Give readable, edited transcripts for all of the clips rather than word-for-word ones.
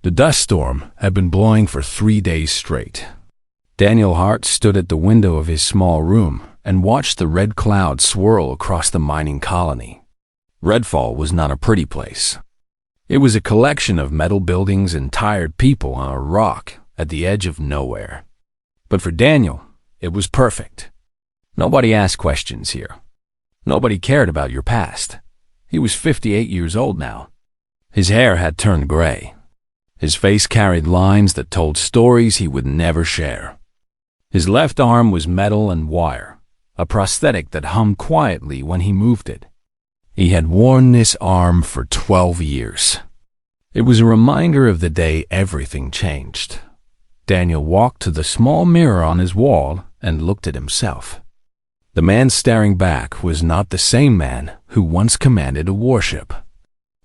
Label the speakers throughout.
Speaker 1: The dust storm had been blowing for 3 days straight. Daniel Hart stood at the window of his small room and watched the red clouds swirl across the mining colony. Redfall was not a pretty place. It was a collection of metal buildings and tired people on a rock at the edge of nowhere. But for Daniel, it was perfect. Nobody asked questions here. Nobody cared about your past. He was 58 years old now. His hair had turned gray. His face carried lines that told stories he would never share. His left arm was metal and wire, a prosthetic that hummed quietly when he moved it. He had worn this arm for 12 years. It was a reminder of the day everything changed. Daniel walked to the small mirror on his wall and looked at himself. The man staring back was not the same man who once commanded a warship.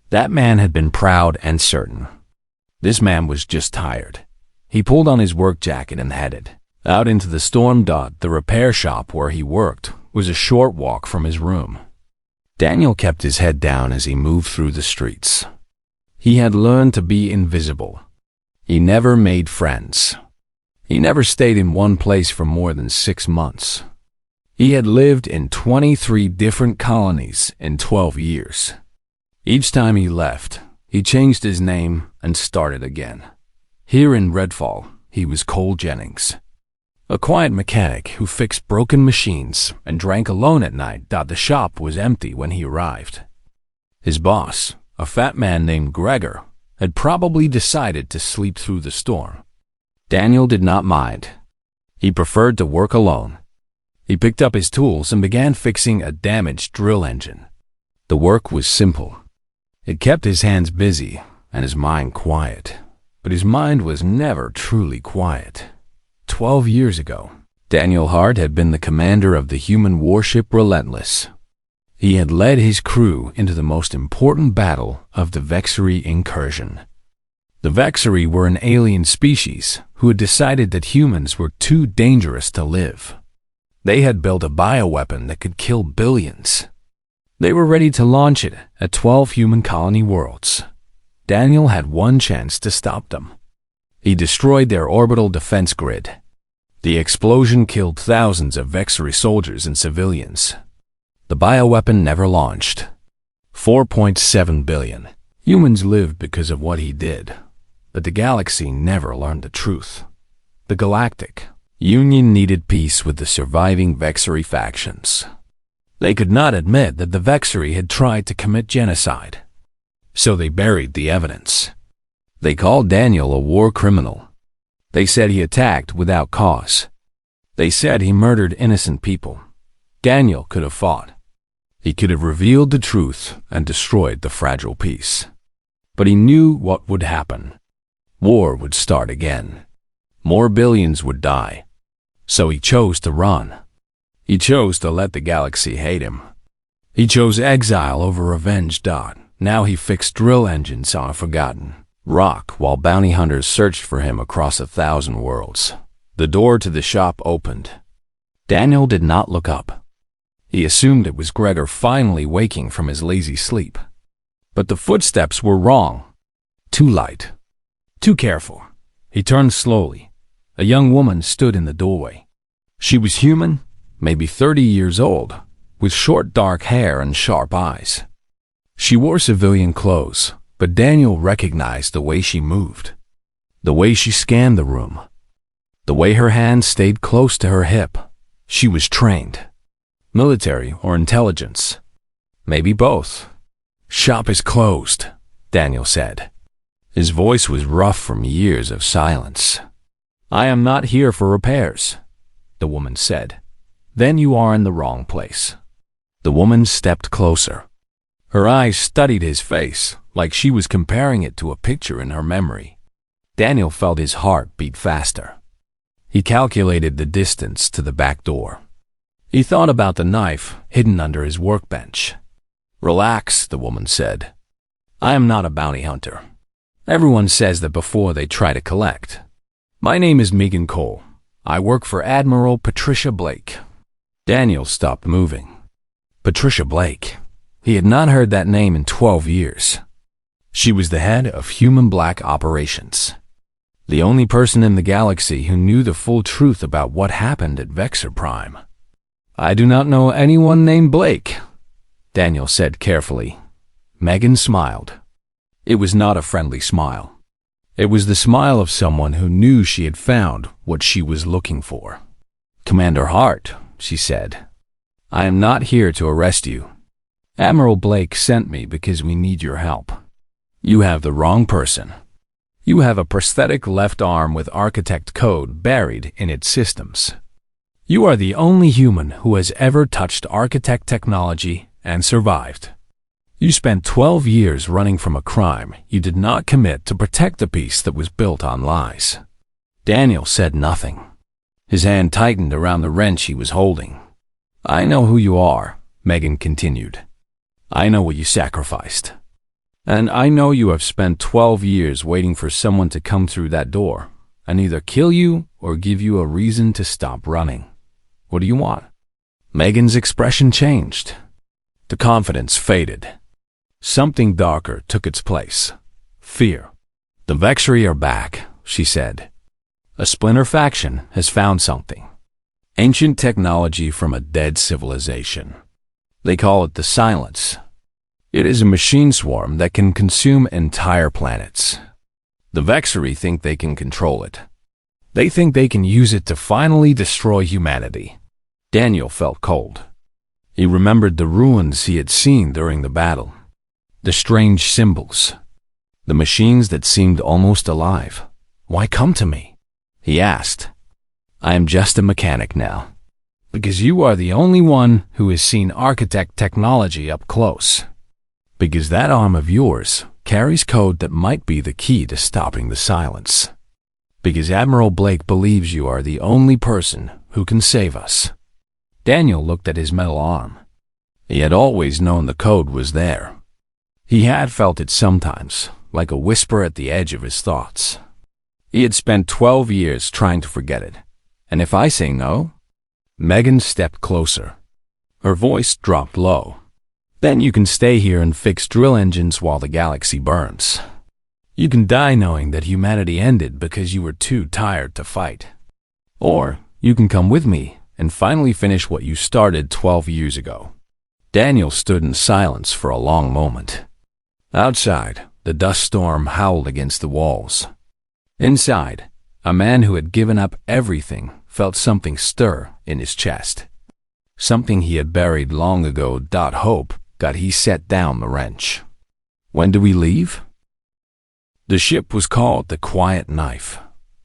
Speaker 1: That man had been proud and certain. This man was just tired. He pulled on his work jacket and headed out into the storm. The repair shop where he worked was a short walk from his room. Daniel kept his head down as he moved through the streets. He had learned to be invisible. He never made friends. He never stayed in one place for more than 6 months. He had lived in 23 different colonies in 12 years. Each time he left, he changed his name and started again. Here in Redfall, he was Cole Jennings, a quiet mechanic who fixed broken machines and drank alone at night. The shop was empty when he arrived. His boss, a fat man named Gregor, had probably decided to sleep through the storm. Daniel did not mind. He preferred to work alone. He picked up his tools and began fixing a damaged drill engine. The work was simple. It kept his hands busy and his mind quiet, but his mind was never truly quiet. 12 years ago, Daniel Hart had been the commander of the human warship Relentless. He had led his crew into the most important battle of the Vexery incursion. The Vexery were an alien species who had decided that humans were too dangerous to live. They had built a bioweapon that could kill billions. They were ready to launch it at 12 human colony worlds. Daniel had one chance to stop them. He destroyed their orbital defense grid. The explosion killed thousands of Vexery soldiers and civilians. The bioweapon never launched. 4.7 billion humans lived because of what he did, but the galaxy never learned the truth. The Galactic Union needed peace with the surviving Vexery factions. They could not admit that the Vexery had tried to commit genocide, so they buried the evidence. They called Daniel a war criminal. They said he attacked without cause. They said he murdered innocent people. Daniel could have fought. He could have revealed the truth and destroyed the fragile peace. But he knew what would happen. War would start again. More billions would die. So he chose to run. He chose to let the galaxy hate him. He chose exile over revenge. Now he fixed drill engines on a forgotten rock while bounty hunters searched for him across 1,000 worlds. The door to the shop opened. Daniel did not look up. He assumed it was Gregor finally waking from his lazy sleep. But the footsteps were wrong. Too light. Too careful. He turned slowly. A young woman stood in the doorway. She was human, maybe 30 years old, with short dark hair and sharp eyes. She wore civilian clothes, but Daniel recognized the way she moved, the way she scanned the room, the way her hand stayed close to her hip. She was trained. Military or intelligence. Maybe both. "Shop is closed," Daniel said. His voice was rough from years of silence. "I am not here for repairs," the woman said. "Then you are in the wrong place." The woman stepped closer. Her eyes studied his face like she was comparing it to a picture in her memory. Daniel felt his heart beat faster. He calculated the distance to the back door. He thought about the knife hidden under his workbench. "Relax," the woman said. "I am not a bounty hunter. Everyone says that before they try to collect. My name is Megan Cole. I work for Admiral Patricia Blake." Daniel stopped moving. Patricia Blake. He had not heard that name in 12 years. She was the head of Human Black Operations, the only person in the galaxy who knew the full truth about what happened at Vexor Prime. "I do not know anyone named Blake," Daniel said carefully. Megan smiled. It was not a friendly smile. It was the smile of someone who knew she had found what she was looking for. "Commander Hart," she said, "I am not here to arrest you. Admiral Blake sent me because we need your help. You have the wrong person. You have a prosthetic left arm with architect code buried in its systems. You are the only human who has ever touched architect technology and survived. You spent 12 years running from a crime you did not commit to protect a piece that was built on lies." Daniel said nothing. His hand tightened around the wrench he was holding. "I know who you are," Megan continued. "I know what you sacrificed. And I know you have spent 12 years waiting for someone to come through that door and either kill you or give you a reason to stop running. What do you want?" Megan's expression changed. The confidence faded. Something darker took its place. Fear. "The Vexri are back," she said. "A splinter faction has found something. Ancient technology from a dead civilization. They call it the Silence. It is a machine swarm that can consume entire planets. The Vexri think they can control it. They think they can use it to finally destroy humanity." Daniel felt cold. He remembered the ruins he had seen during the battle. The strange symbols. The machines that seemed almost alive. "Why come to me?" he asked. "I am just a mechanic now. Because you are the only one who has seen architect technology up close. Because that arm of yours carries code that might be the key to stopping the Silence. Because Admiral Blake believes you are the only person who can save us." Daniel looked at his metal arm. He had always known the code was there. He had felt it sometimes, like a whisper at the edge of his thoughts. He had spent 12 years trying to forget it. "And if I say no?" Megan stepped closer. Her voice dropped low. "Then you can stay here and fix drill engines while the galaxy burns. You can die knowing that humanity ended because you were too tired to fight. Or you can come with me and finally finish what you started 12 years ago." Daniel stood in silence for a long moment. Outside, the dust storm howled against the walls. Inside, a man who had given up everything felt something stir in his chest. Something he had buried long ago. Hope that he set down the wrench. "When do we leave?" The ship was called the Quiet Knife.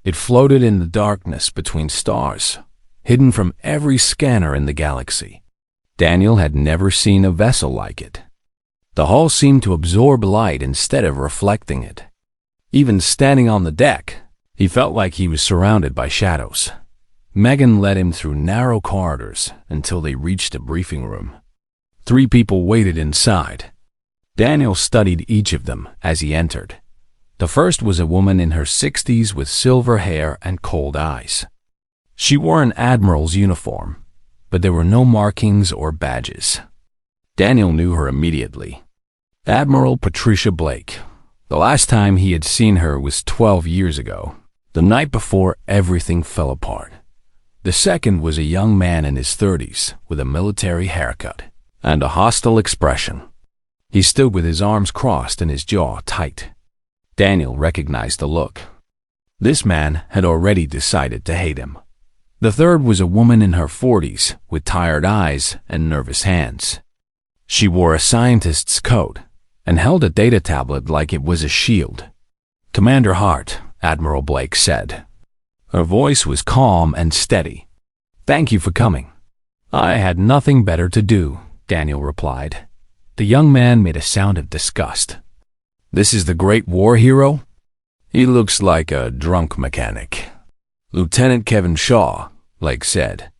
Speaker 1: It floated in the darkness between stars, hidden from every scanner in the galaxy. Daniel had never seen a vessel like it. The hull seemed to absorb light instead of reflecting it. Even standing on the deck, he felt like he was surrounded by shadows. Megan led him through narrow corridors until they reached a briefing room. 3 people waited inside. Daniel studied each of them as he entered. The first was a woman in her 60s with silver hair and cold eyes. She wore an admiral's uniform, but there were no markings or badges. Daniel knew her immediately. Admiral Patricia Blake. The last time he had seen her was 12 years ago, the night before everything fell apart. The second was a young man in his 30s with a military haircut and a hostile expression. He stood with his arms crossed and his jaw tight. Daniel recognized the look. This man had already decided to hate him. The third was a woman in her 40s with tired eyes and nervous hands. She wore a scientist's coat and held a data tablet like it was a shield. "Commander Hart," Admiral Blake said. Her voice was calm and steady. "Thank you for coming." "I had nothing better to do," Daniel replied. The young man made a sound of disgust. "This is the great war hero?" "He looks like a drunk mechanic." "Lieutenant Kevin Shaw," Blake said.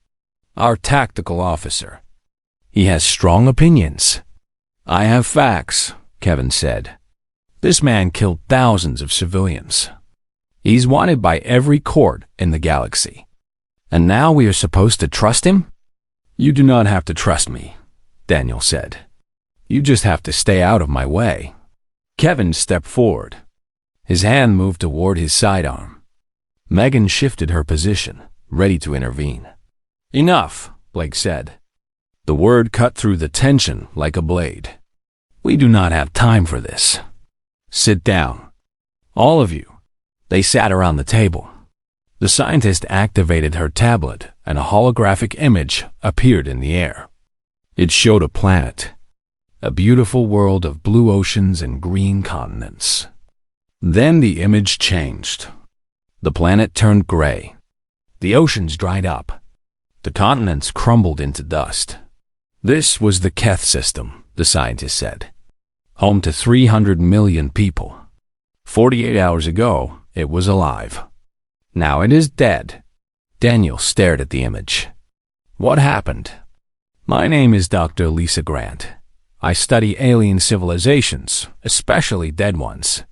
Speaker 1: "Our tactical officer. He has strong opinions." "I have facts," Kevin said. "This man killed thousands of civilians. He's wanted by every court in the galaxy. And now we are supposed to trust him?" "You do not have to trust me," Daniel said. "You just have to stay out of my way." Kevin stepped forward. His hand moved toward his sidearm. Megan shifted her position, ready to intervene. "Enough," Blake said. The word cut through the tension like a blade. "We do not have time for this. Sit down. All of you." They sat around the table. The scientist activated her tablet, and a holographic image appeared in the air. It showed a planet, a beautiful world of blue oceans and green continents. Then the image changed. The planet turned gray. The oceans dried up. The continents crumbled into dust. This was the Keth system, the scientist said. Home to 300 million people. 48 hours ago, it was alive. Now it is dead. Daniel stared at the image. "What happened?" "My name is Dr. Lisa Grant. I study alien civilizations, especially dead ones.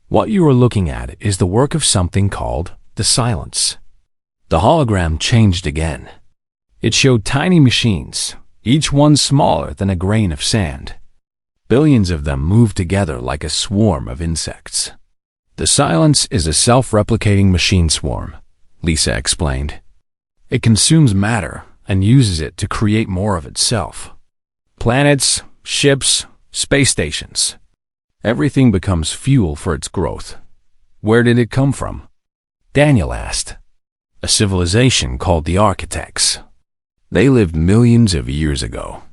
Speaker 1: What you are looking at is the work of something called the Silence." The hologram changed again. It showed tiny machines, each one smaller than a grain of sand. Billions of them moved together like a swarm of insects. "The Silence is a self-replicating machine swarm," Lisa explained. "It consumes matter and uses it to create more of itself. Planets, ships, space stations. Everything becomes fuel for its growth." "Where did it come from?" Daniel asked. "A civilization called the Architects. They lived millions of years ago.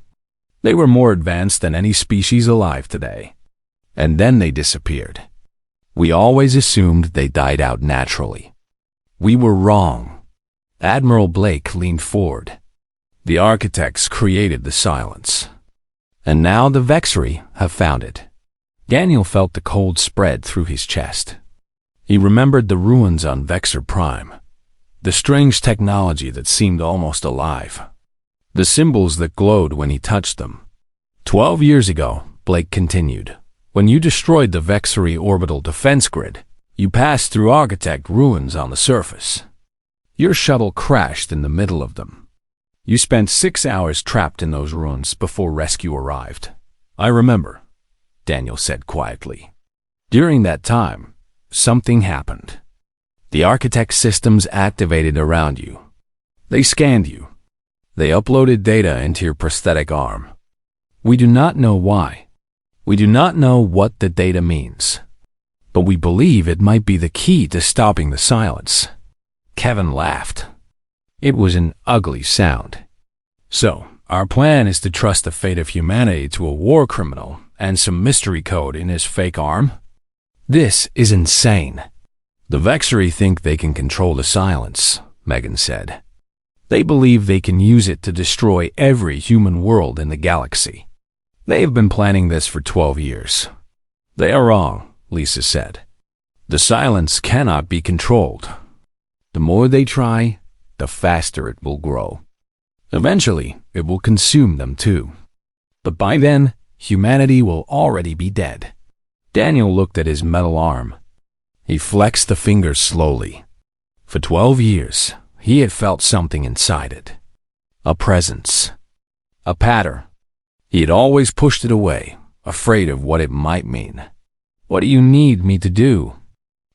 Speaker 1: They were more advanced than any species alive today. And then they disappeared. We always assumed they died out naturally. We were wrong." Admiral Blake leaned forward. "The Architects created the Silence. And now the Vexri have found it." Daniel felt the cold spread through his chest. He remembered the ruins on Vexer Prime, the strange technology that seemed almost alive, the symbols that glowed when he touched them. 12 years ago, Blake continued, when you destroyed the Vexri orbital defense grid, you passed through Architect ruins on the surface. Your shuttle crashed in the middle of them. You spent 6 hours trapped in those ruins before rescue arrived. "I remember," Daniel said quietly. "During that time, something happened. The Architect systems activated around you. They scanned you. They uploaded data into your prosthetic arm. We do not know why. We do not know what the data means. But we believe it might be the key to stopping the Silence." Kevin laughed. It was an ugly sound. "So, our plan is to trust the fate of humanity to a war criminal and some mystery code in his fake arm? This is insane." "The Vexri think they can control the Silence," Megan said. "They believe they can use it to destroy every human world in the galaxy. They have been planning this for 12 years. "They are wrong," Lisa said. "The Silence cannot be controlled. The more they try, the faster it will grow. Eventually, it will consume them too. But by then, humanity will already be dead." Daniel looked at his metal arm. He flexed the fingers slowly. For 12 years, he had felt something inside it. A presence. A pattern. He had always pushed it away, afraid of what it might mean. "What do you need me to do?"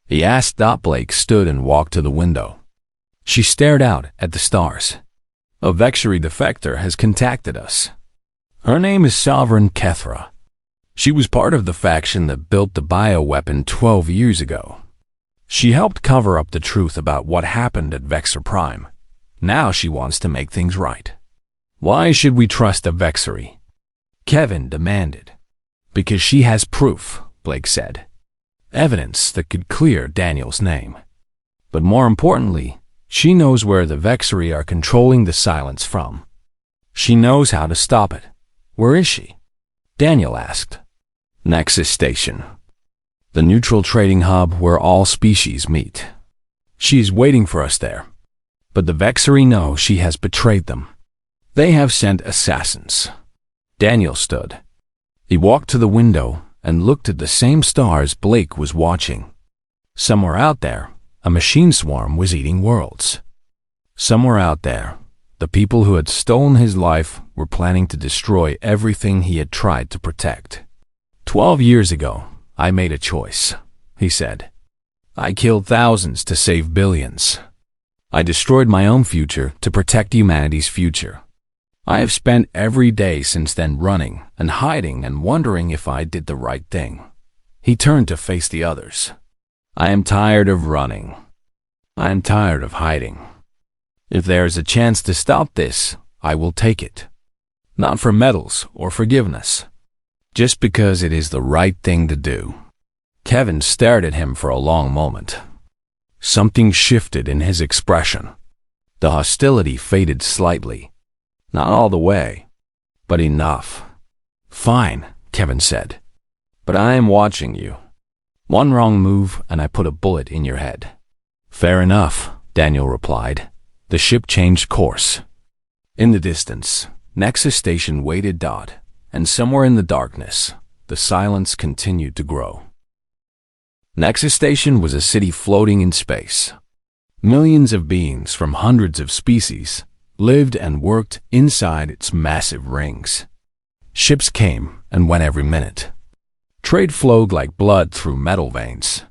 Speaker 1: he asked. Blake stood and walked to the window. She stared out at the stars. "A Vexri defector has contacted us. Her name is Sovereign Kethra. She was part of the faction that built the bioweapon 12 years ago. She helped cover up the truth about what happened at Vexer Prime. Now she wants to make things right." "Why should we trust a Vexri?" Kevin demanded. "Because she has proof," Blake said. "Evidence that could clear Daniel's name. But more importantly, she knows where the Vexri are controlling the Silence from. She knows how to stop it." "Where is she?" Daniel asked. "Nexus Station. The neutral trading hub where all species meet. She is waiting for us there. But the Vexri know she has betrayed them. They have sent assassins." Daniel stood. He walked to the window and looked at the same stars Blake was watching. Somewhere out there, a machine swarm was eating worlds. Somewhere out there, the people who had stolen his life were planning to destroy everything he had tried to protect. 12 years ago, I made a choice, he said. I killed thousands to save billions. I destroyed my own future to protect humanity's future. I have spent every day since then running and hiding and wondering if I did the right thing. He turned to face the others. I am tired of running. I am tired of hiding. If there is a chance to stop this, I will take it. Not for medals or forgiveness, just because it is the right thing to do. Kevin stared at him for a long moment. Something shifted in his expression. The hostility faded slightly. Not all the way, but enough. Fine, Kevin said. But I am watching you. One wrong move and I put a bullet in your head. Fair enough, Daniel replied. The ship changed course. In the distance, Nexus Station waited, and somewhere in the darkness, the silence continued to grow. Nexus Station was a city floating in space. Millions of beings from hundreds of species lived and worked inside its massive rings. Ships came and went every minute. Trade flowed like blood through metal veins.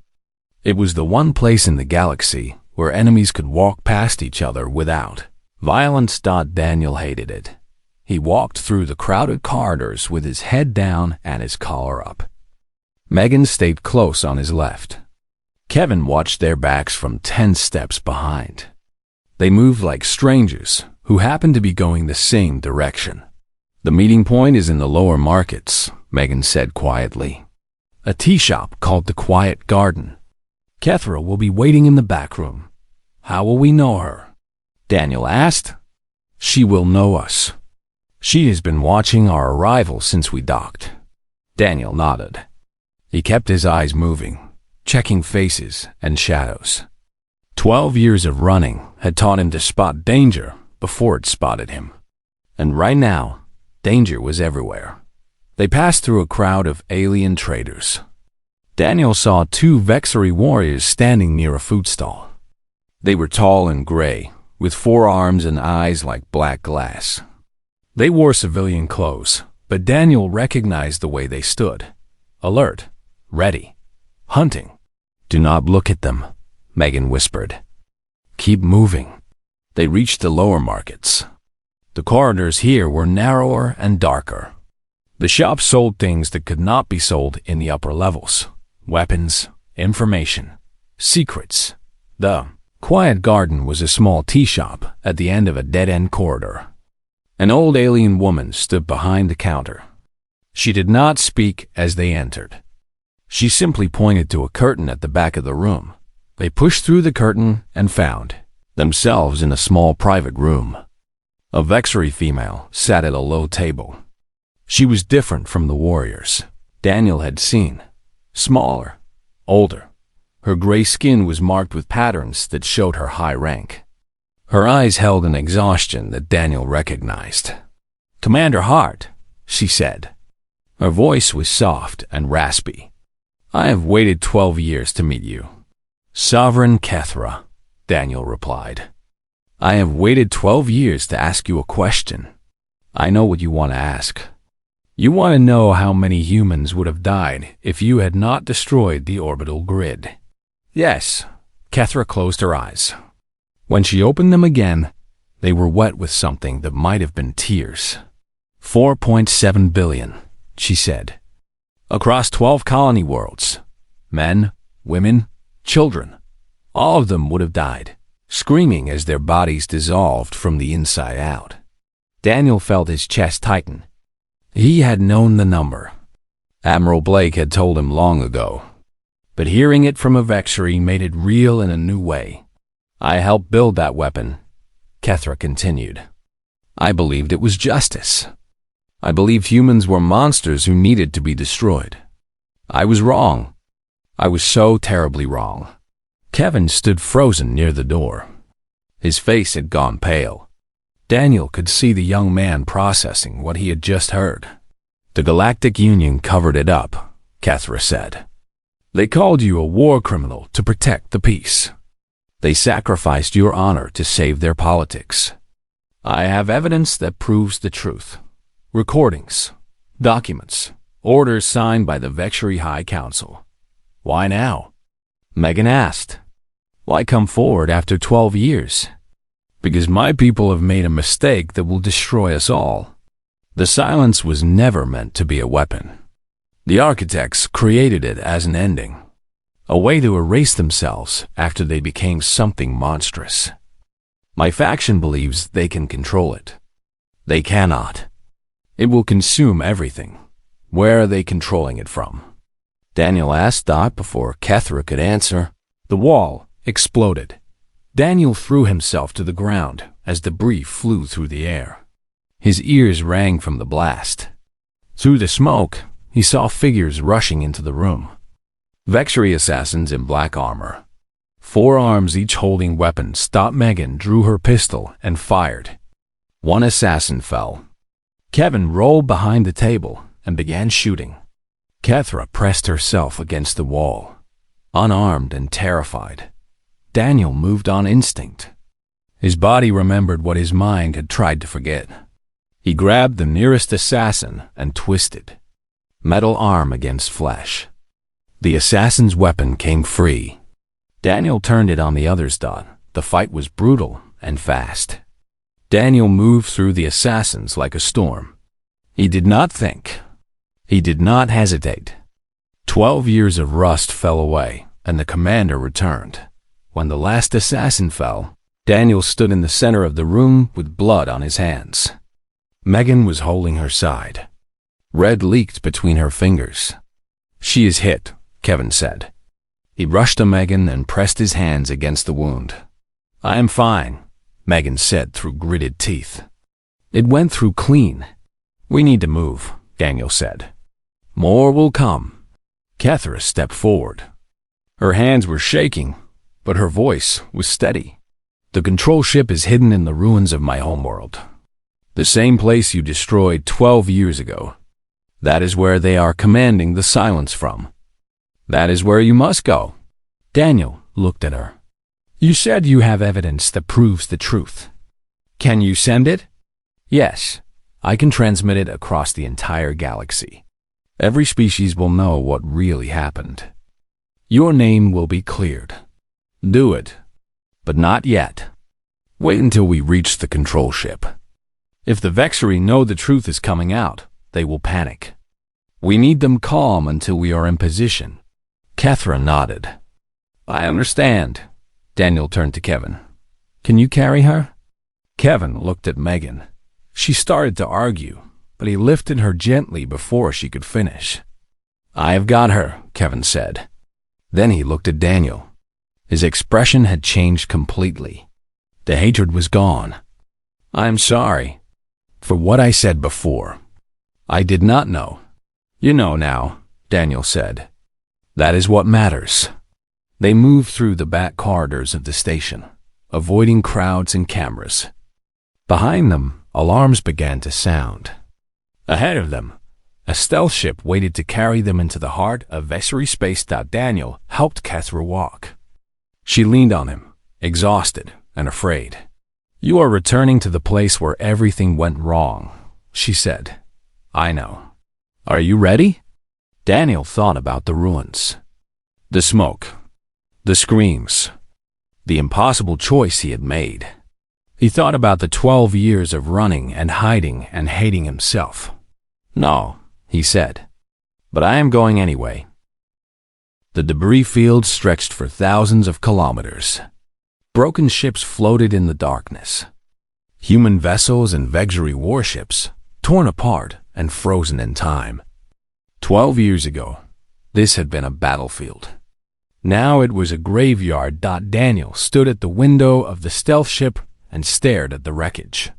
Speaker 1: It was the one place in the galaxy where enemies could walk past each other without violence. Daniel hated it. He walked through the crowded corridors with his head down and his collar up. Megan stayed close on his left. Kevin watched their backs from 10 steps behind. They moved like strangers who happened to be going the same direction. The meeting point is in the lower markets, Megan said quietly. A tea shop called the Quiet Garden. Kethra will be waiting in the back room. How will we know her? Daniel asked. She will know us. She has been watching our arrival since we docked. Daniel nodded. He kept his eyes moving, checking faces and shadows. 12 years of running had taught him to spot danger before it spotted him. And right now, danger was everywhere. They passed through a crowd of alien traders. Daniel saw 2 Vexery warriors standing near a food stall. They were tall and gray, with 4 arms and eyes like black glass. They wore civilian clothes, but Daniel recognized the way they stood. Alert, ready, hunting. Do not look at them, Megan whispered. Keep moving. They reached the lower markets. The corridors here were narrower and darker. The shop sold things that could not be sold in the upper levels. Weapons, information, secrets. The Quiet Garden was a small tea shop at the end of a dead-end corridor. An old alien woman stood behind the counter. She did not speak as they entered. She simply pointed to a curtain at the back of the room. They pushed through the curtain and found themselves in a small private room. A Vexery female sat at a low table. She was different from the warriors Daniel had seen. Smaller, older. Her gray skin was marked with patterns that showed her high rank. Her eyes held an exhaustion that Daniel recognized. Commander Hart, she said. Her voice was soft and raspy. I have waited 12 years to meet you. Sovereign Kethra, Daniel replied. I have waited 12 years to ask you a question. I know what you want to ask. You want to know how many humans would have died if you had not destroyed the orbital grid. Yes, Kethra closed her eyes. When she opened them again, they were wet with something that might have been tears. 4.7 billion, she said. Across 12 colony worlds. Men, women, children. All of them would have died, screaming as their bodies dissolved from the inside out. Daniel felt his chest tighten. He had known the number. Admiral Blake had told him long ago. But hearing it from a Vexery made it real in a new way. I helped build that weapon, Kethra continued. I believed it was justice. I believed humans were monsters who needed to be destroyed. I was wrong. I was so terribly wrong. Kevin stood frozen near the door. His face had gone pale. Daniel could see the young man processing what he had just heard. The Galactic Union covered it up, Kethra said. They called you a war criminal to protect the peace. They sacrificed your honor to save their politics. I have evidence that proves the truth. Recordings, documents, Orders signed by the Vexury High Council. Why now? Megan asked. Why come forward after 12 years? Because my people have made a mistake that will destroy us all. The silence was never meant to be a weapon. The architects created it as an ending, a way to erase themselves after they became something monstrous. My faction believes they can control it. They cannot. It will consume everything. Where are they controlling it from? Daniel asked Dot before Kethra could answer. The wall exploded. Daniel threw himself to the ground as debris flew through the air. His ears rang from the blast. Through the smoke, he saw figures rushing into the room. Vexury assassins in black armor. 4 arms each holding weapons. Megan drew her pistol and fired. 1 assassin fell. Kevin rolled behind the table and began shooting. Kethra pressed herself against the wall, unarmed and terrified. Daniel moved on instinct. His body remembered what his mind had tried to forget. He grabbed the nearest assassin and twisted. Metal arm against flesh. The assassin's weapon came free. Daniel turned it on the others. The fight was brutal and fast. Daniel moved through the assassins like a storm. He did not think. He did not hesitate. 12 years of rust fell away, and the commander returned. When the last assassin fell, Daniel stood in the center of the room with blood on his hands. Megan was holding her side. Red leaked between her fingers. She is hit, Kevin said. He rushed to Megan and pressed his hands against the wound. I am fine, Megan said through gritted teeth. It went through clean. We need to move, Daniel said. More will come. Kethra stepped forward. Her hands were shaking, but her voice was steady. The control ship is hidden in the ruins of my homeworld. The same place you destroyed 12 years ago. That is where they are commanding the silence from. That is where you must go. Daniel looked at her. You said you have evidence that proves the truth. Can you send it? Yes, I can transmit it across the entire galaxy. Every species will know what really happened. Your name will be cleared. Do it, but not yet. Wait until we reach the control ship. If the Vexury know the truth is coming out, they will panic. We need them calm until we are in position. Kethra nodded. I understand. Daniel turned to Kevin. Can you carry her? Kevin looked at Megan. She started to argue, but he lifted her gently before she could finish. I have got her, Kevin said. Then he looked at Daniel. His expression had changed completely. The hatred was gone. I'm sorry for what I said before. I did not know. You know now, Daniel said. That is what matters. They moved through the back corridors of the station, avoiding crowds and cameras. Behind them, alarms began to sound. Ahead of them, a stealth ship waited to carry them into the heart of Vexury space. Daniel helped Kethra walk. She leaned on him, exhausted and afraid. You are returning to the place where everything went wrong, she said. I know. Are you ready? Daniel thought about the ruins. The smoke. The screams. The impossible choice he had made. He thought about the 12 years of running and hiding and hating himself. No, he said. But I am going anyway. The debris field stretched for thousands of kilometers. Broken ships floated in the darkness. Human vessels and Vexury warships, torn apart and frozen in time. 12 years ago, this had been a battlefield. Now it was a graveyard. Daniel stood at the window of the stealth ship and stared at the wreckage.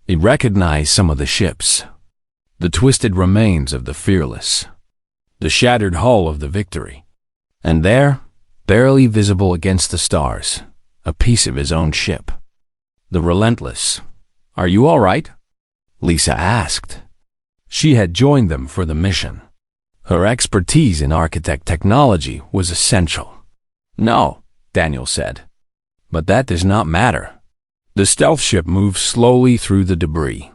Speaker 1: He recognized some of the ships. The twisted remains of the Fearless. The shattered hull of the Victory. And there, barely visible against the stars, a piece of his own ship. The Relentless. Are you all right? Lisa asked. She had joined them for the mission. Her expertise in architect technology was essential. No, Daniel said. But that does not matter. The stealth ship moved slowly through the debris.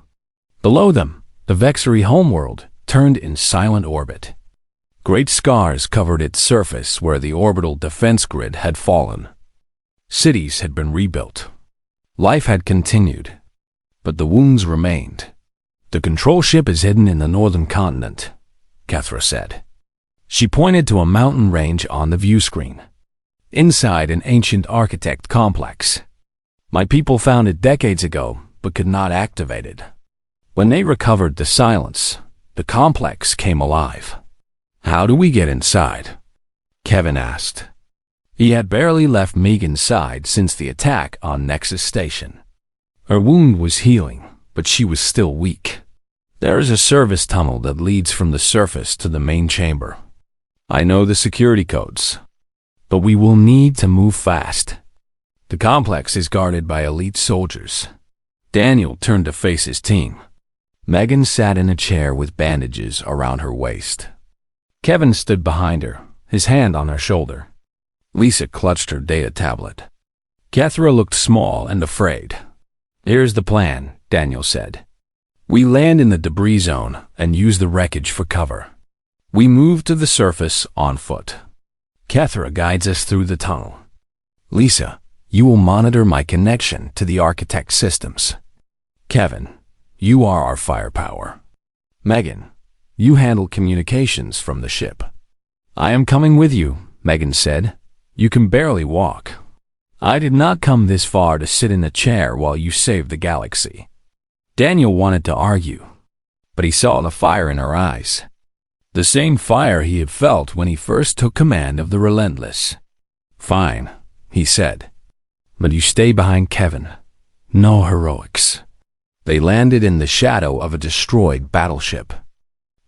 Speaker 1: Below them, the Vexury homeworld turned in silent orbit. Great scars covered its surface where the orbital defense grid had fallen. Cities had been rebuilt. Life had continued, but the wounds remained. "The control ship is hidden in the northern continent," Kethra said. She pointed to a mountain range on the view screen. "Inside an ancient architect complex. My people found it decades ago, but could not activate it. When they recovered the silence, the complex came alive." "How do we get inside?" Kevin asked. He had barely left Megan's side since the attack on Nexus Station. Her wound was healing, but she was still weak. "There is a service tunnel that leads from the surface to the main chamber. I know the security codes, but we will need to move fast. The complex is guarded by elite soldiers." Daniel turned to face his team. Megan sat in a chair with bandages around her waist. Kevin stood behind her, his hand on her shoulder. Lisa clutched her data tablet. Kethra looked small and afraid. "Here's the plan," Daniel said. "We land in the debris zone and use the wreckage for cover. We move to the surface on foot. Kethra guides us through the tunnel. Lisa, you will monitor my connection to the architect systems. Kevin, you are our firepower. Megan, you handle communications from the ship." "I am coming with you," Megan said. "You can barely walk. I did not come this far to sit in a chair while you save the galaxy." Daniel wanted to argue, but he saw the fire in her eyes. The same fire he had felt when he first took command of the Relentless. "Fine," he said. "But you stay behind Kevin. No heroics." They landed in the shadow of a destroyed battleship.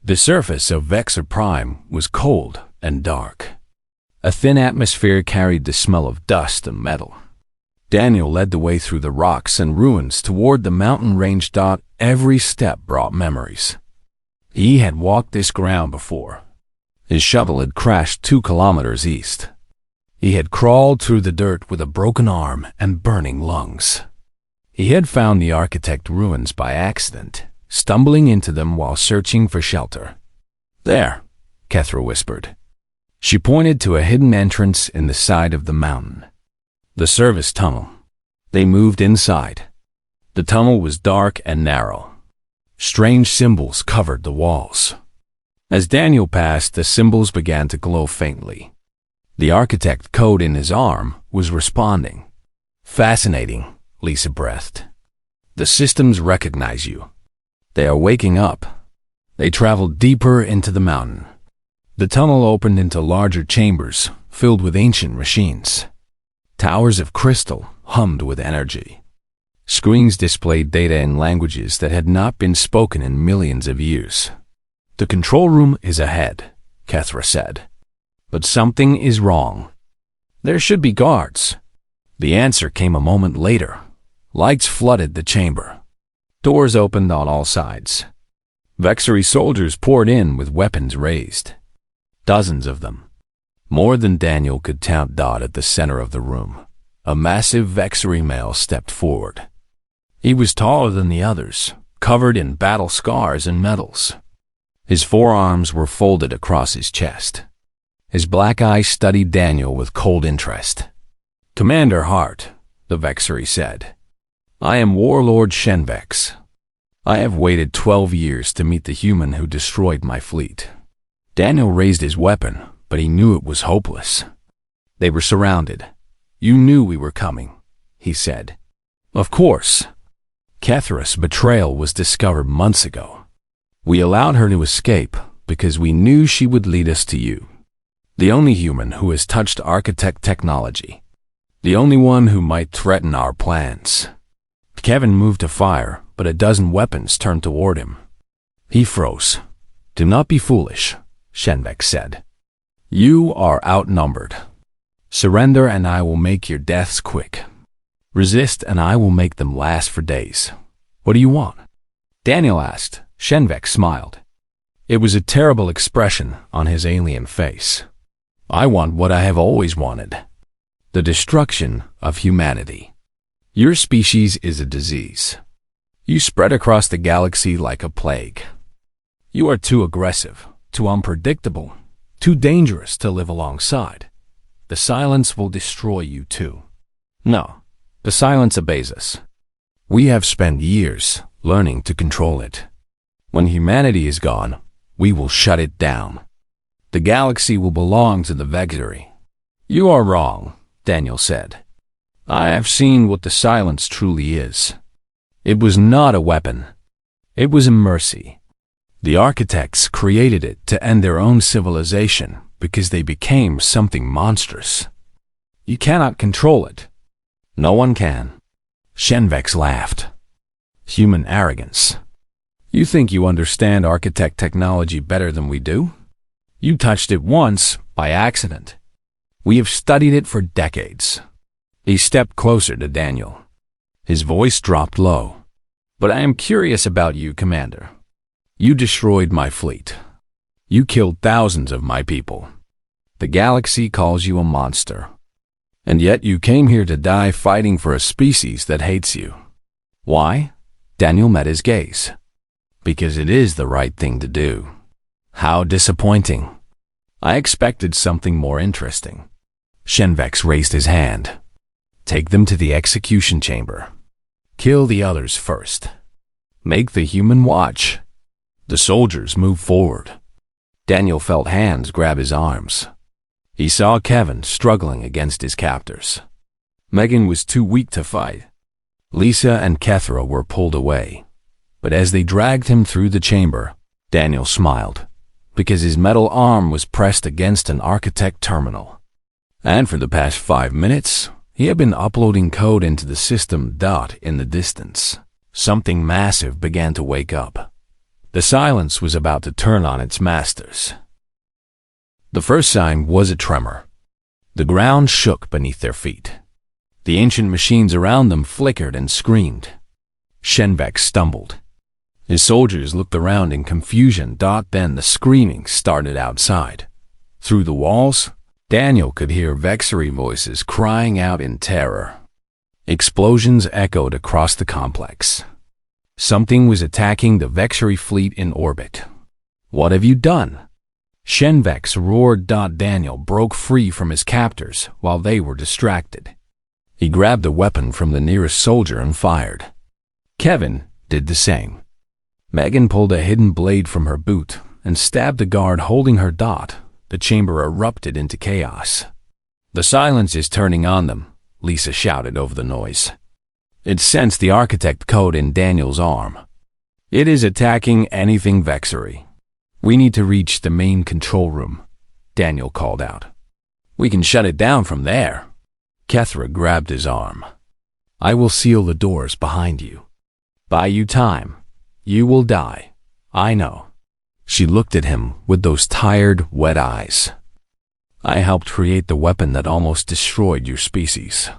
Speaker 1: The surface of Vexor Prime was cold and dark. A thin atmosphere carried the smell of dust and metal. Daniel led the way through the rocks and ruins toward the mountain range. Every step brought memories. He had walked this ground before. His shuttle had crashed 2 kilometers east. He had crawled through the dirt with a broken arm and burning lungs. He had found the architect ruins by accident, stumbling into them while searching for shelter. "There," Kethra whispered. She pointed to a hidden entrance in the side of the mountain. The service tunnel. They moved inside. The tunnel was dark and narrow. Strange symbols covered the walls. As Daniel passed, the symbols began to glow faintly. The architect code in his arm was responding. "Fascinating," Lisa breathed. "The systems recognize you. They are waking up." They traveled deeper into the mountain. The tunnel opened into larger chambers filled with ancient machines. Towers of crystal hummed with energy. Screens displayed data in languages that had not been spoken in millions of years. "The control room is ahead," Kethra said. "But something is wrong. There should be guards." The answer came a moment later. Lights flooded the chamber. Doors opened on all sides. Vexori soldiers poured in with weapons raised. Dozens of them. More than Daniel could count. At the center of the room, a massive Vexori male stepped forward. He was taller than the others, covered in battle scars and medals. His forearms were folded across his chest. His black eyes studied Daniel with cold interest. "Commander Hart," the Vexori said. "I am Warlord Shenvex. I have waited 12 years to meet the human who destroyed my fleet." Daniel raised his weapon, but he knew it was hopeless. They were surrounded. "You knew we were coming," he said. "Of course. Kethra's betrayal was discovered months ago. We allowed her to escape because we knew she would lead us to you. The only human who has touched architect technology. The only one who might threaten our plans." Kevin moved to fire, but a dozen weapons turned toward him. He froze. "Do not be foolish," Shenvex said. "You are outnumbered. Surrender and I will make your deaths quick. Resist and I will make them last for days. What do you want?" Daniel asked. Shenvex smiled. It was a terrible expression on his alien face. "I want what I have always wanted. The destruction of humanity. Your species is a disease. You spread across the galaxy like a plague. You are too aggressive, too unpredictable, too dangerous to live alongside. The silence will destroy you too. No, the silence obeys us. We have spent years learning to control it. When humanity is gone, we will shut it down. The galaxy will belong to the Vexery. You are wrong, Daniel said. I have seen what the silence truly is. It was not a weapon. It was a mercy. The architects created it to end their own civilization because they became something monstrous. You cannot control it. No one can. Shenvex laughed. Human arrogance. You think you understand architect technology better than we do? You touched it once by accident. We have studied it for decades. He stepped closer to Daniel. His voice dropped low. But I am curious about you, Commander. You destroyed my fleet. You killed thousands of my people. The galaxy calls you a monster. And yet you came here to die fighting for a species that hates you. Why? Daniel met his gaze. Because it is the right thing to do. How disappointing. I expected something more interesting. Shenvex raised his hand. Take them to the execution chamber. Kill the others first. Make the human watch. The soldiers moved forward. Daniel felt hands grab his arms. He saw Kevin struggling against his captors. Megan was too weak to fight. Lisa and Kethra were pulled away. But as they dragged him through the chamber, Daniel smiled, because his metal arm was pressed against an architect terminal. And for the past 5 minutes, he had been uploading code into the system. In the distance, something massive began to wake up. The silence was about to turn on its masters. The first sign was a tremor. The ground shook beneath their feet. The ancient machines around them flickered and screamed. Shenvex stumbled. His soldiers looked around in confusion. Then the screaming started outside. Through the walls, Daniel could hear Vexery voices crying out in terror. Explosions echoed across the complex. Something was attacking the Vexery fleet in orbit. What have you done? Shenvex roared. Daniel broke free from his captors while they were distracted. He grabbed a weapon from the nearest soldier and fired. Kevin did the same. Megan pulled a hidden blade from her boot and stabbed the guard holding her. The chamber erupted into chaos. The silence is turning on them, Lisa shouted over the noise. It sensed the architect code in Daniel's arm. It is attacking anything Vexery. We need to reach the main control room, Daniel called out. We can shut it down from there. Kethra grabbed his arm. I will seal the doors behind you. Buy you time. You will die. I know. She looked at him with those tired, wet eyes. I helped create the weapon that almost destroyed your species.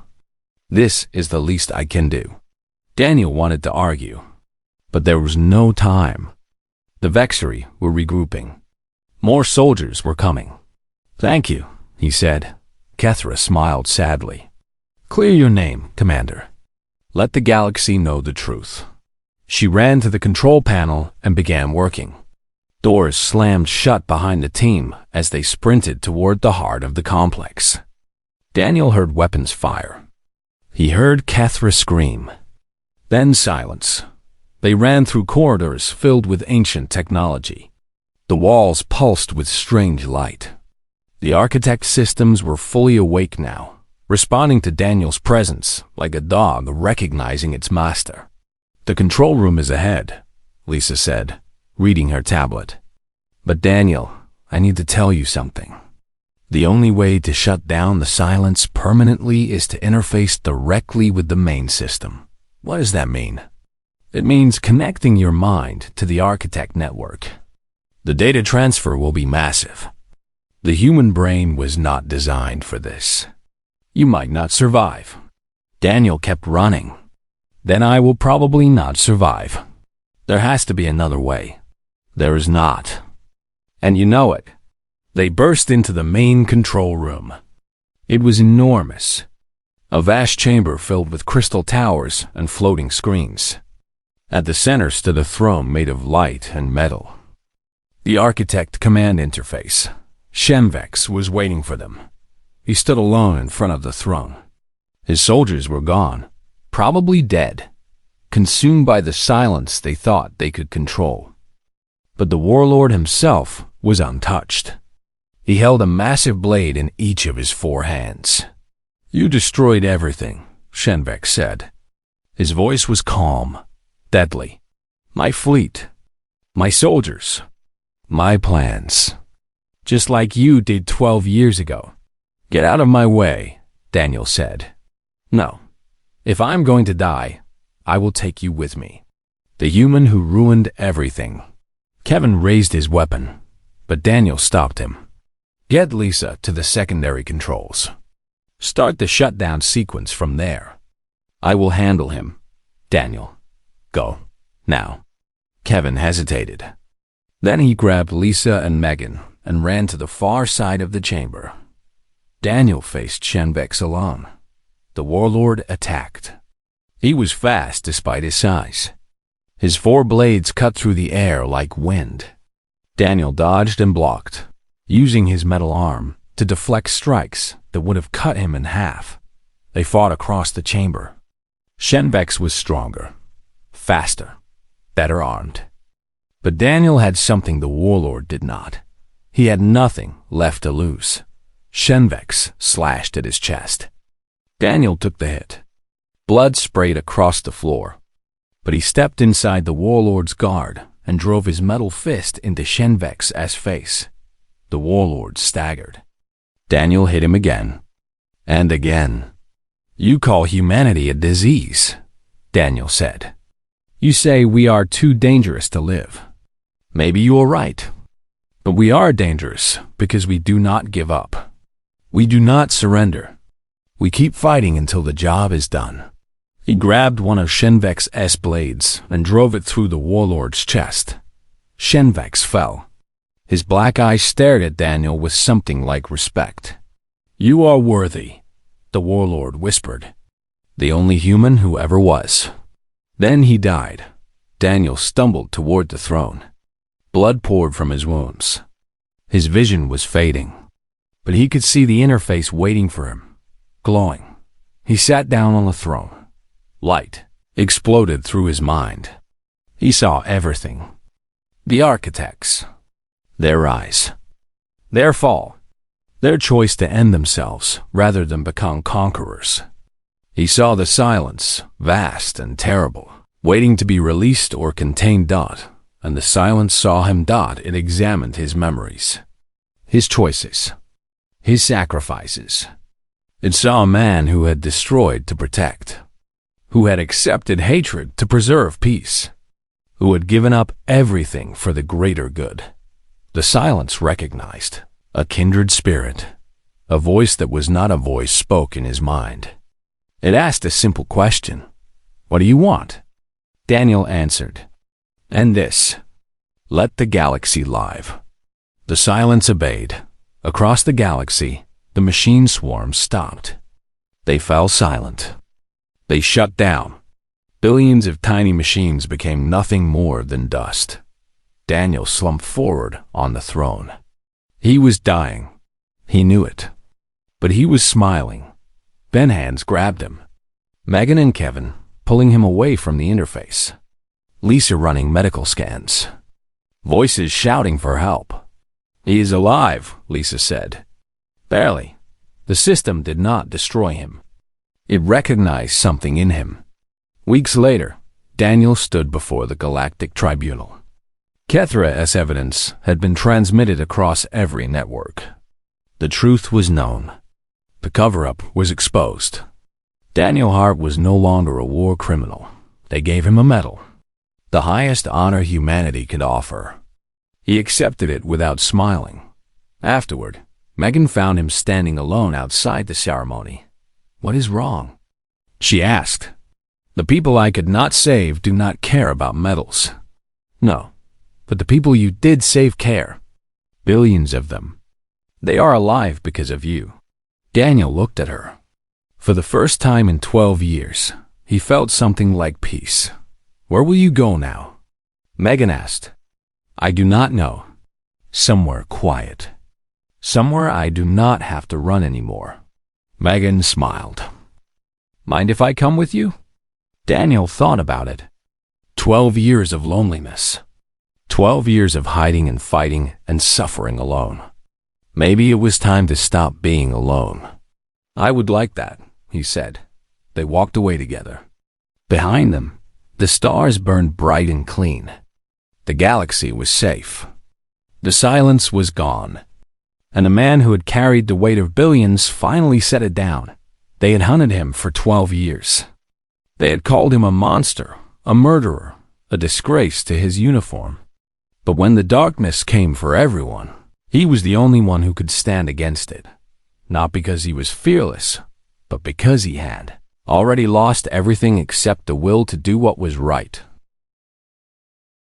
Speaker 1: This is the least I can do. Daniel wanted to argue, but there was no time. The Vexery were regrouping. More soldiers were coming. Thank you, he said. Kethra smiled sadly. Clear your name, Commander. Let the galaxy know the truth. She ran to the control panel and began working. Doors slammed shut behind the team as they sprinted toward the heart of the complex. Daniel heard weapons fire. He heard Kethra scream. Then silence. They ran through corridors filled with ancient technology. The walls pulsed with strange light. The architect systems were fully awake now, responding to Daniel's presence like a dog recognizing its master. The control room is ahead, Lisa said, reading her tablet. But Daniel, I need to tell you something. The only way to shut down the silence permanently is to interface directly with the main system. What does that mean? It means connecting your mind to the architect network. The data transfer will be massive. The human brain was not designed for this. You might not survive. Daniel kept running. Then I will probably not survive. There has to be another way. There is not. And you know it. They burst into the main control room. It was enormous. A vast chamber filled with crystal towers and floating screens. At the center stood a throne made of light and metal. The architect command interface, Shenvex, was waiting for them. He stood alone in front of the throne. His soldiers were gone, probably dead, consumed by the silence they thought they could control. But the warlord himself was untouched. He held a massive blade in each of his 4 hands. "You destroyed everything," Shenvex said. His voice was calm, deadly. "My fleet, my soldiers, my plans. Just like you did 12 years ago." "Get out of my way," Daniel said. "No. If I'm going to die, I will take you with me. The human who ruined everything." Kevin raised his weapon, but Daniel stopped him. "Get Lisa to the secondary controls. Start the shutdown sequence from there. I will handle him. Daniel, go, now." Kevin hesitated. Then he grabbed Lisa and Megan and ran to the far side of the chamber. Daniel faced Shenvex alone. The warlord attacked. He was fast despite his size. His 4 blades cut through the air like wind. Daniel dodged and blocked, using his metal arm to deflect strikes that would have cut him in half. They fought across the chamber. Shenvex was stronger, faster, better armed. But Daniel had something the warlord did not. He had nothing left to lose. Shenvex slashed at his chest. Daniel took the hit. Blood sprayed across the floor. But he stepped inside the warlord's guard and drove his metal fist into Shenvex's face. The warlord staggered. Daniel hit him again, and again. "You call humanity a disease," Daniel said. "You say we are too dangerous to live. Maybe you are right. But we are dangerous because we do not give up. We do not surrender. We keep fighting until the job is done." He grabbed one of Shenvex's blades and drove it through the warlord's chest. Shenvex fell. His black eyes stared at Daniel with something like respect. "You are worthy," the warlord whispered. "The only human who ever was." Then he died. Daniel stumbled toward the throne. Blood poured from his wounds. His vision was fading, but he could see the interface waiting for him, glowing. He sat down on the throne. Light exploded through his mind. He saw everything. The architects, their rise, their fall, their choice to end themselves rather than become conquerors. He saw the silence, vast and terrible, waiting to be released or contained. And the silence saw him. It examined his memories, his choices, his sacrifices. It saw a man who had destroyed to protect, who had accepted hatred to preserve peace, who had given up everything for the greater good. The silence recognized a kindred spirit, a voice that was not a voice spoke in his mind. It asked a simple question: "What do you want?" Daniel answered, "And this. Let the galaxy live." The silence obeyed. Across the galaxy, the machine swarms stopped. They fell silent. They shut down. Billions of tiny machines became nothing more than dust. Daniel slumped forward on the throne. He was dying. He knew it. But he was smiling. Ben hands grabbed him. Megan and Kevin pulling him away from the interface. Lisa running medical scans. Voices shouting for help. "He is alive," Lisa said. "Barely." The system did not destroy him. It recognized something in him. Weeks later, Daniel stood before the Galactic Tribunal. Kethra's evidence had been transmitted across every network. The truth was known. The cover-up was exposed. Daniel Hart was no longer a war criminal. They gave him a medal, the highest honor humanity could offer. He accepted it without smiling. Afterward, Megan found him standing alone outside the ceremony. "What is wrong?" she asked. "The people I could not save do not care about medals." "No, but the people you did save care. Billions of them. They are alive because of you." Daniel looked at her. For the first time in 12 years, he felt something like peace. "Where will you go now?" Megan asked. "I do not know. Somewhere quiet. Somewhere I do not have to run anymore. Megan smiled. Mind if I come with you? Daniel thought about it. 12 years of loneliness. 12 years of hiding and fighting and suffering alone. Maybe it was time to stop being alone. I would like that, he said. They walked away together. Behind them, the stars burned bright and clean. The galaxy was safe. The silence was gone. And the man who had carried the weight of billions finally set it down. They had hunted him for 12 years. They had called him a monster, a murderer, a disgrace to his uniform. But when the darkness came for everyone, he was the only one who could stand against it. Not because he was fearless, but because he had already lost everything except the will to do what was right.